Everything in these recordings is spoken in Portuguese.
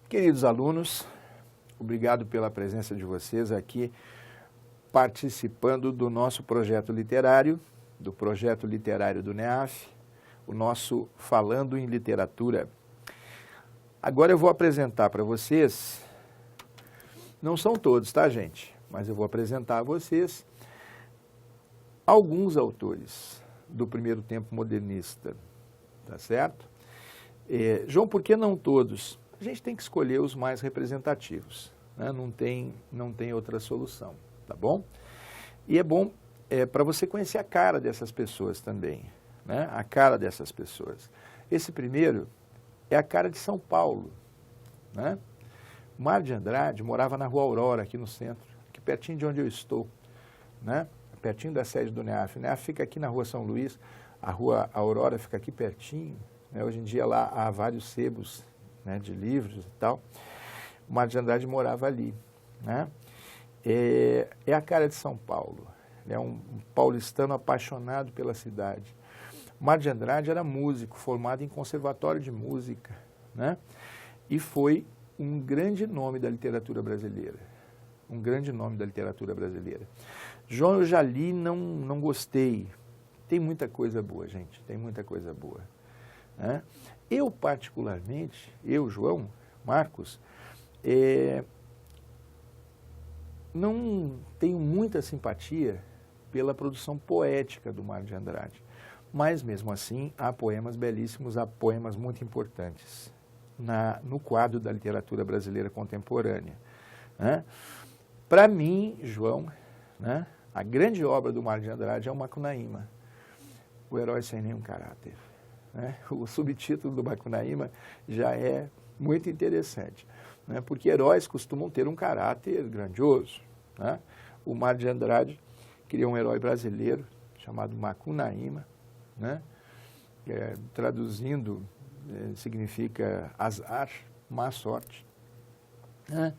Queridos alunos, obrigado pela presença de vocês aqui participando do nosso projeto literário, do projeto literário do NEAF, o nosso Falando em Literatura. Agora eu vou apresentar para vocês, não são todos, tá, gente? Mas eu vou apresentar a vocês alguns autores do primeiro tempo modernista, tá certo? João, por que não todos? A gente tem que escolher os mais representativos, né? Não tem outra solução, tá bom? E é bom para você conhecer a cara dessas pessoas também, né? A cara dessas pessoas. Esse primeiro é a cara de São Paulo, né? Mário de Andrade morava na Rua Aurora, aqui no centro, aqui pertinho de onde eu estou, né? Pertinho da sede do NEAF. O NEAF fica aqui na Rua São Luís, a Rua Aurora fica aqui pertinho, né? Hoje em dia lá há vários sebos, né, de livros e tal. O Mário de Andrade morava ali, né? É a cara de São Paulo. Ele é um paulistano apaixonado pela cidade. O Mário de Andrade era músico, formado em conservatório de música, né? E foi um grande nome da literatura brasileira. Um grande nome da literatura brasileira. João, eu já li, não gostei. Tem muita coisa boa, gente, tem muita coisa boa, né? Eu, particularmente, João, Marcos, não tenho muita simpatia pela produção poética do Mário de Andrade, mas, mesmo assim, há poemas belíssimos, há poemas muito importantes no quadro da literatura brasileira contemporânea, né? Para mim, João, né, a grande obra do Mário de Andrade é o Macunaíma, o herói sem nenhum caráter. O subtítulo do Macunaíma já é muito interessante, né? Porque heróis costumam ter um caráter grandioso, né? O Mário de Andrade criou um herói brasileiro chamado Macunaíma, né? Traduzindo, significa azar, má sorte, né?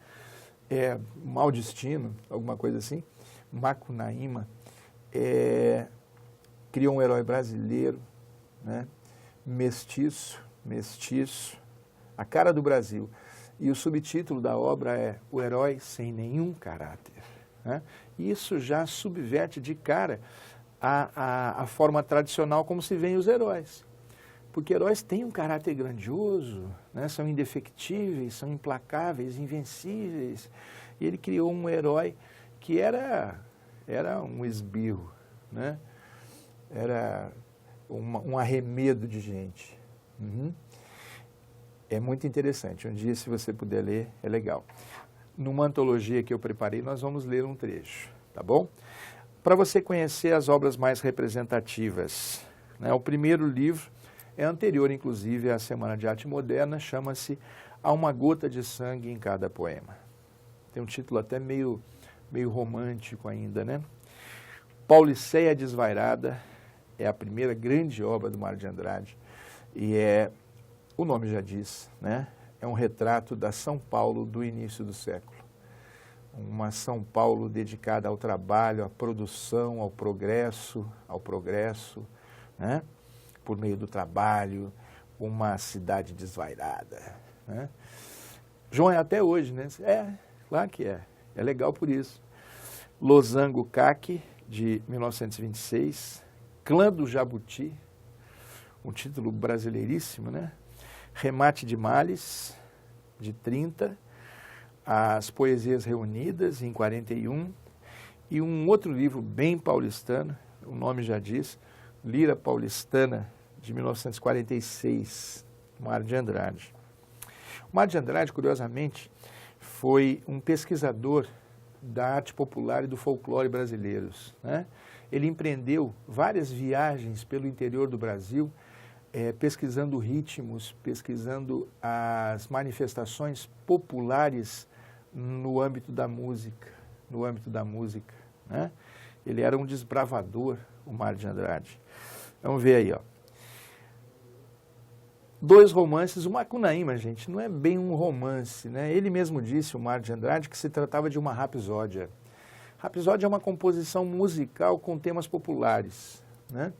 Mau destino, alguma coisa assim. Macunaíma criou um herói brasileiro, né? Mestiço, a cara do Brasil. E o subtítulo da obra é O Herói Sem Nenhum Caráter, né? Isso já subverte de cara a forma tradicional como se veem os heróis. Porque heróis têm um caráter grandioso, né? São indefectíveis, são implacáveis, invencíveis. E ele criou um herói que era um esbirro, né? Era um arremedo de gente. É muito interessante. Um dia, se você puder ler, é legal. Numa antologia que eu preparei, nós vamos ler um trecho, tá bom? Para você conhecer as obras mais representativas, né? O primeiro livro é anterior, inclusive, à Semana de Arte Moderna, chama-se Há uma Gota de Sangue em Cada Poema. Tem um título até meio romântico ainda, né? Pauliceia Desvairada é a primeira grande obra do Mário de Andrade e o nome já diz, né? É um retrato da São Paulo do início do século. Uma São Paulo dedicada ao trabalho, à produção, ao progresso, né? Por meio do trabalho, uma cidade desvairada, né? João, é até hoje, né? Claro que é legal por isso. Losango Caque, de 1926, Clã do Jabuti, um título brasileiríssimo, né? Remate de Males, de 30, As Poesias Reunidas, em 41, e um outro livro bem paulistano, o nome já diz, Lira Paulistana, de 1946, Mário de Andrade. O Mário de Andrade, curiosamente, foi um pesquisador da arte popular e do folclore brasileiros, né? Ele empreendeu várias viagens pelo interior do Brasil, pesquisando ritmos, pesquisando as manifestações populares no âmbito da música, né? Ele era um desbravador, o Mário de Andrade. Vamos ver aí, ó. 2 romances, o Macunaíma, gente, não é bem um romance, né? Ele mesmo disse, o Mário de Andrade, que se tratava de uma rapsódia. Rapsódia é uma composição musical com temas populares, né?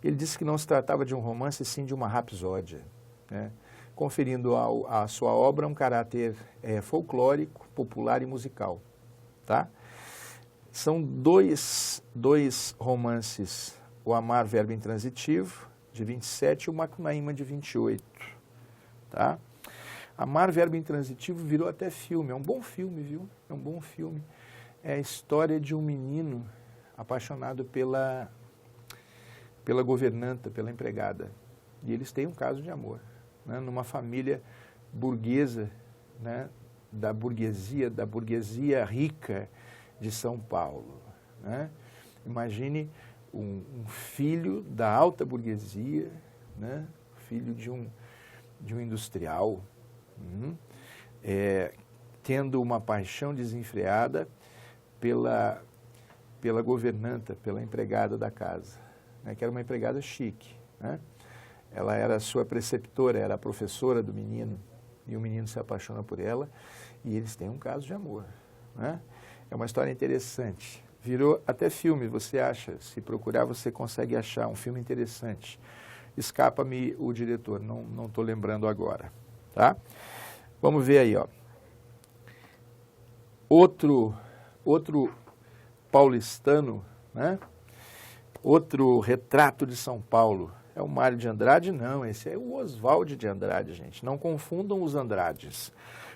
Ele disse que não se tratava de um romance, sim de uma rapsódia, né? conferindo à sua obra um caráter folclórico, popular e musical. Tá? São dois romances, O Amar, Verbo Intransitivo, de 27, e O Macunaíma, de 28. Tá? Amar, Verbo Intransitivo virou até filme, é um bom filme, viu? É um bom filme. É a história de um menino apaixonado pela governanta, pela empregada. E eles têm um caso de amor, né? Numa família burguesa, né? da burguesia rica de São Paulo. Né? Imagine um filho da alta burguesia, né? Filho de um industrial, tendo uma paixão desenfreada pela governanta, pela empregada da casa, né? Que era uma empregada chique. Né? Ela era sua preceptora, era a professora do menino, e o menino se apaixona por ela, e eles têm um caso de amor. Né? É uma história interessante. Virou até filme, você acha, se procurar você consegue achar um filme interessante. Escapa-me o diretor, não estou lembrando agora. Tá? Vamos ver aí, ó. Outro paulistano, né? Outro retrato de São Paulo. É o Mário de Andrade? Não, esse é o Oswald de Andrade, gente. Não confundam os Andrades.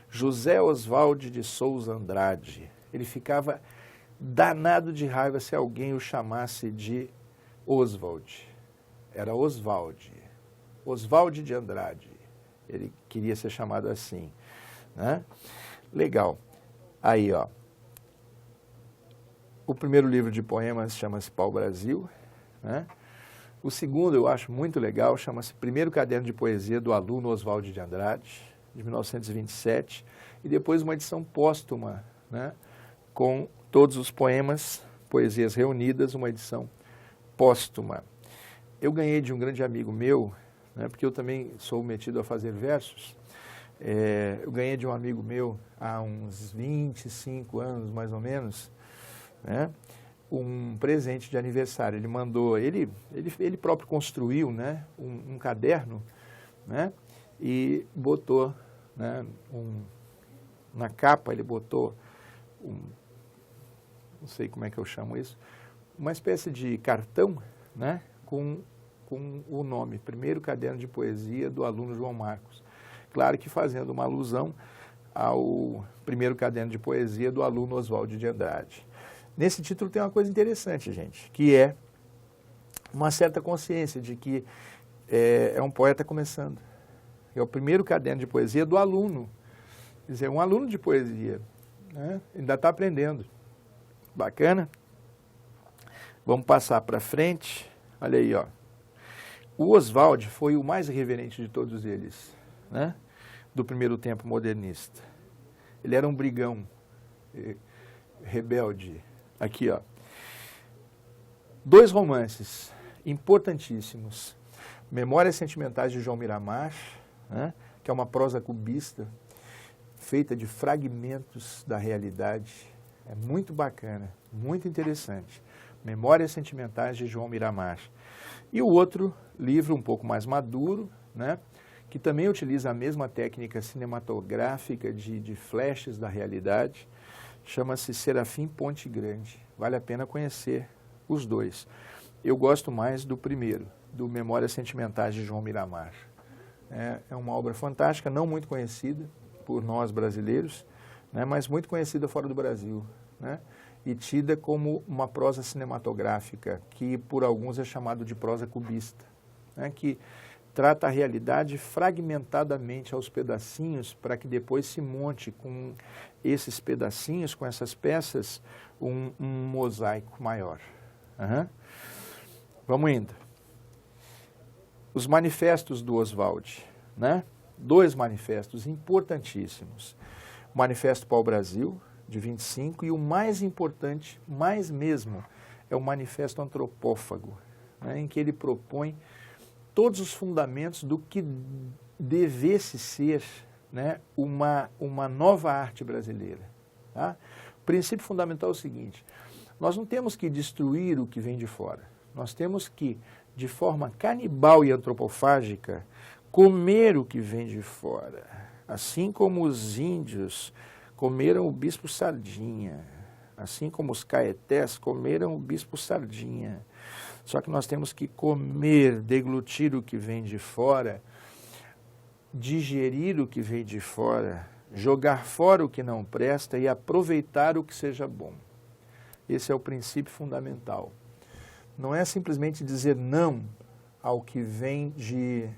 José Oswald de Souza Andrade. Ele ficava danado de raiva se alguém o chamasse de Oswald. Era Oswald. Oswald de Andrade. Ele queria ser chamado assim. Né? Legal. Aí, ó. O primeiro livro de poemas chama-se Pau-Brasil. Né? O segundo eu acho muito legal, chama-se Primeiro Caderno de Poesia do aluno Oswald de Andrade, de 1927, e depois uma edição póstuma, né, com todos os poemas, poesias reunidas, uma edição póstuma. Eu ganhei de um grande amigo meu, né, porque eu também sou metido a fazer versos, eu ganhei de um amigo meu há uns 25 anos, mais ou menos, né, um presente de aniversário. Ele mandou, ele próprio construiu, né, um caderno, né, e botou, né, na capa ele botou não sei como é que eu chamo isso, uma espécie de cartão, né, com o nome, Primeiro Caderno de Poesia do aluno João Marcos. Claro que fazendo uma alusão ao Primeiro Caderno de Poesia do aluno Oswald de Andrade. Nesse título tem uma coisa interessante, gente, que é uma certa consciência de que é um poeta começando. É o primeiro caderno de poesia do aluno. Quer dizer, um aluno de poesia, né? Ainda está aprendendo. Bacana? Vamos passar para frente. Olha aí, ó. O Oswald foi o mais irreverente de todos eles, né? Do primeiro tempo modernista. Ele era um brigão, rebelde. Aqui, ó. Dois romances importantíssimos. Memórias Sentimentais de João Miramar, né, que é uma prosa cubista, feita de fragmentos da realidade. É muito bacana, muito interessante. Memórias Sentimentais de João Miramar. E o outro livro, um pouco mais maduro, né, que também utiliza a mesma técnica cinematográfica de flashes da realidade, chama-se Serafim Ponte Grande. Vale a pena conhecer os dois. Eu gosto mais do primeiro, do Memórias Sentimentais de João Miramar. É uma obra fantástica, não muito conhecida por nós brasileiros, né, mas muito conhecida fora do Brasil, né, e tida como uma prosa cinematográfica, que por alguns é chamado de prosa cubista, né, que trata a realidade fragmentadamente aos pedacinhos para que depois se monte com esses pedacinhos, com essas peças, um mosaico maior. Vamos indo. Os manifestos do Oswald, né? Dois manifestos importantíssimos. O Manifesto Pau-Brasil, de 25, e o mais importante, mais mesmo, é o Manifesto Antropófago, né, em que ele propõe todos os fundamentos do que devesse ser, né, uma nova arte brasileira. Tá? O princípio fundamental é o seguinte: nós não temos que destruir o que vem de fora. Nós temos que, de forma canibal e antropofágica, comer o que vem de fora, assim como os índios comeram o bispo sardinha, assim como os caetés comeram o bispo sardinha. Só que nós temos que comer, deglutir o que vem de fora, digerir o que vem de fora, jogar fora o que não presta e aproveitar o que seja bom. Esse é o princípio fundamental. Não é simplesmente dizer não ao que vem de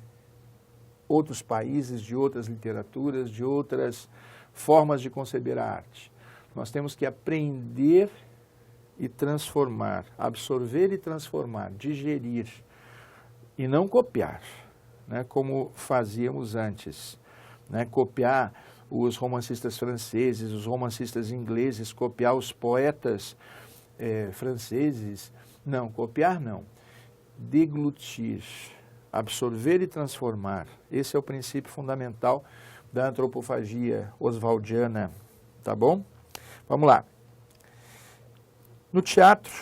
outros países, de outras literaturas, de outras formas de conceber a arte. Nós temos que aprender e transformar, absorver e transformar, digerir e não copiar, né, como fazíamos antes, né, copiar os romancistas franceses, os romancistas ingleses, copiar os poetas franceses. Não, copiar não. Deglutir, absorver e transformar. Esse é o princípio fundamental da antropofagia oswaldiana, tá bom? Vamos lá. No teatro,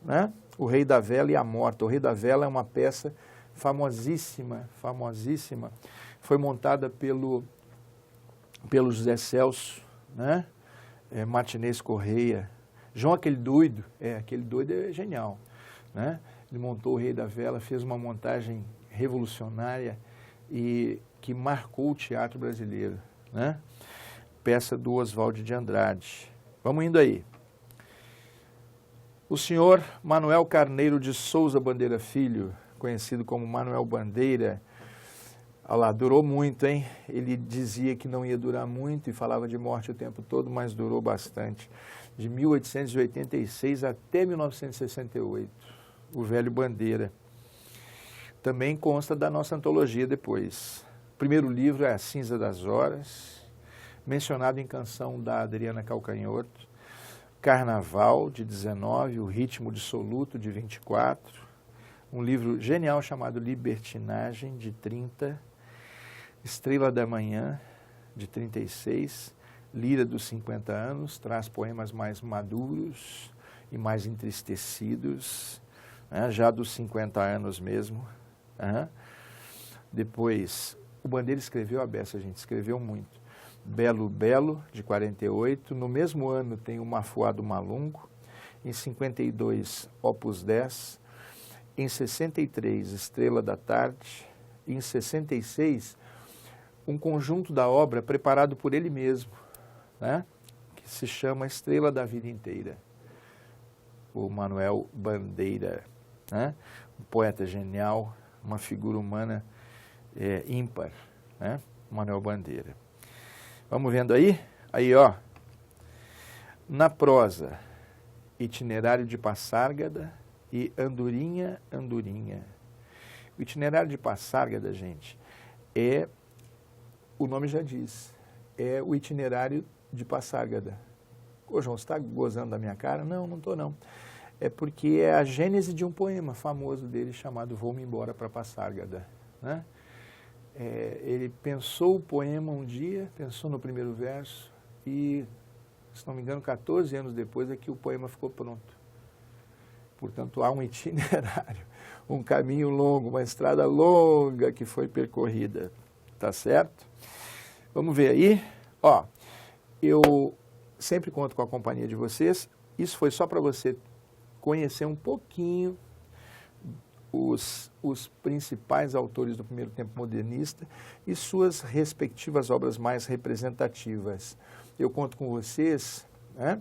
né, O Rei da Vela e a Morta. O Rei da Vela é uma peça famosíssima, famosíssima. Foi montada pelo José Celso, né, Martinez Correia. João aquele doido é genial, né? Ele montou O Rei da Vela, fez uma montagem revolucionária e que marcou o teatro brasileiro, né? Peça do Oswald de Andrade. Vamos indo aí. O senhor Manuel Carneiro de Souza Bandeira Filho, conhecido como Manuel Bandeira, olha lá, durou muito, hein? Ele dizia que não ia durar muito e falava de morte o tempo todo, mas durou bastante. De 1886 até 1968, o velho Bandeira. Também consta da nossa antologia depois. O primeiro livro é A Cinza das Horas, mencionado em Canção da Adriana Calcanhoto. Carnaval, de 19, O Ritmo Dissoluto, de 24. Um livro genial chamado Libertinagem, de 30. Estrela da Manhã, de 36. Lira dos 50 anos, traz poemas mais maduros e mais entristecidos, né, já dos 50 anos mesmo. Depois, o Bandeira escreveu a beça, gente, escreveu muito. Belo Belo, de 48. No mesmo ano tem o Mafuá do Malungo. Em 52, Opus 10. Em 63, Estrela da Tarde. Em 66, um conjunto da obra preparado por ele mesmo, né, que se chama Estrela da Vida Inteira. O Manuel Bandeira, né, um poeta genial, uma figura humana ímpar, né, Manuel Bandeira. Vamos vendo aí? Aí, ó. Na prosa, Itinerário de Passárgada e Andorinha, Andorinha. O Itinerário de Passárgada, gente, o nome já diz, é o itinerário de Passárgada. Ô, João, você está gozando da minha cara? Não, não estou não. É porque é a gênese de um poema famoso dele chamado Vou-me Embora para Passárgada, né? Ele pensou o poema um dia, pensou no primeiro verso e, se não me engano, 14 anos depois é que o poema ficou pronto. Portanto, há um itinerário, um caminho longo, uma estrada longa que foi percorrida, tá certo? Vamos ver aí. Ó, eu sempre conto com a companhia de vocês. Isso foi só para você conhecer um pouquinho os principais autores do primeiro tempo modernista e suas respectivas obras mais representativas. Eu conto com vocês, né,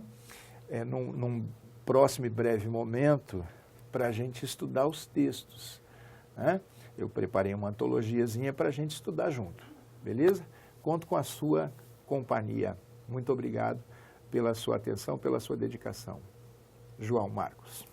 num próximo e breve momento para a gente estudar os textos, né? Eu preparei uma antologiazinha para a gente estudar junto, beleza? Conto com a sua companhia. Muito obrigado pela sua atenção, pela sua dedicação. João Marcos.